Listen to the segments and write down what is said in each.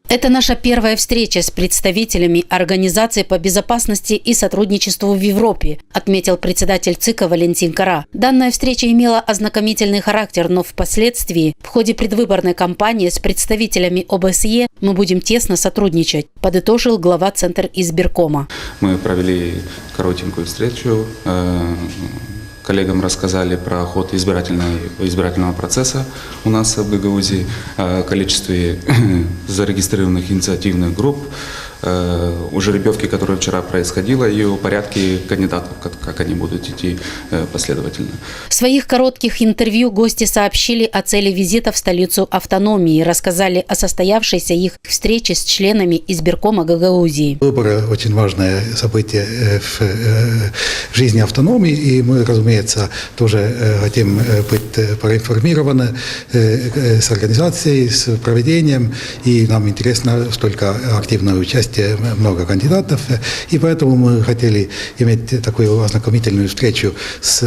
Это наша первая встреча с представителями Организации по безопасности и сотрудничеству в Европе, отметил председатель ЦИКа Валентин Кара. Данная встреча имела ознакомительный характер, но впоследствии в ходе предвыборной кампании с представителями ОБСЕ мы будем тесно сотрудничать, подытожил глава Центр избиркома. Мы провели коротенькую встречу. Коллегам рассказали про ход избирательного процесса у нас в Гагаузии, о количестве зарегистрированных инициативных групп, о жеребьевке, которая вчера происходила, и о порядке кандидатов, как они будут идти последовательно. В своих коротких интервью гости сообщили о цели визита в столицу автономии, рассказали о состоявшейся их встрече с членами избиркома Гагаузии. Выборы – очень важное событие в жизни автономии, и мы, разумеется, тоже хотим быть проинформированы с организацией, с проведением, и нам интересно столько активное участие, много кандидатов, и поэтому мы хотели иметь такую ознакомительную встречу с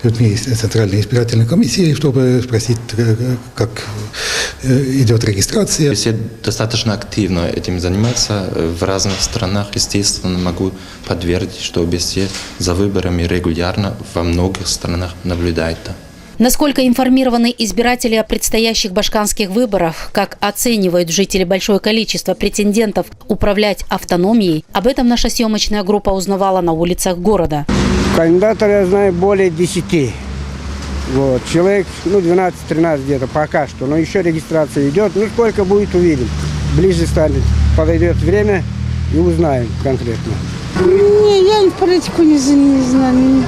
людьми из Центральной избирательной комиссии, чтобы спросить, как идет регистрация. Все достаточно активно этим занимаются в разных странах. Естественно, могу подтвердить, что ОБСЕ за выборами регулярно во многих странах наблюдает. Насколько информированы избиратели о предстоящих башканских выборах, как оценивают жители большое количество претендентов управлять автономией, об этом наша съемочная группа узнавала на улицах города. Кандидатов я знаю более 10. Вот. Человек 12-13 где-то пока что, но еще регистрация идет. Сколько будет, увидим. Ближе станет, подойдет время и узнаем конкретно. Я в политику не знаю.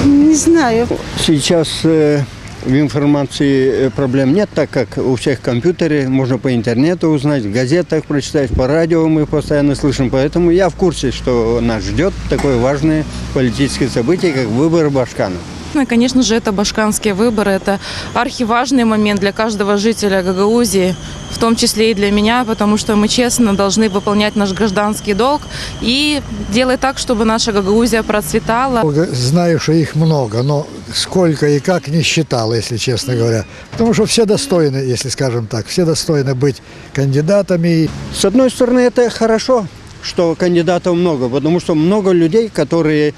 Не знаю. Сейчас в информации проблем нет, так как у всех компьютеры, можно по интернету узнать, в газетах прочитать, по радио мы постоянно слышим. Поэтому я в курсе, что нас ждет такое важное политическое событие, как выборы башканов. Ну и, конечно же, это башканские выборы. Это архиважный момент для каждого жителя Гагаузии, в том числе и для меня, потому что мы честно должны выполнять наш гражданский долг и делать так, чтобы наша Гагаузия процветала. Знаю, что их много, но сколько и как не считал, если честно говоря. Потому что все достойны, если скажем так, все достойны быть кандидатами. С одной стороны, это хорошо, что кандидатов много, потому что много людей, которые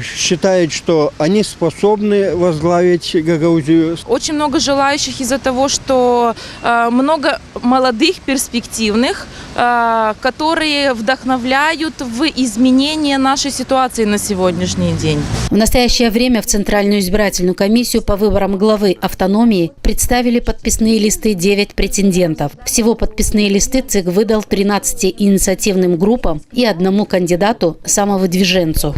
считают, что они способны возглавить Гагаузию. Очень много желающих из-за того, что много молодых, перспективных, которые вдохновляют в изменение нашей ситуации на сегодняшний день. В настоящее время в Центральную избирательную комиссию по выборам главы автономии представили подписные листы 9 претендентов. Всего подписные листы ЦИК выдал 13 инициативным группам и одному кандидату самовыдвиженцу.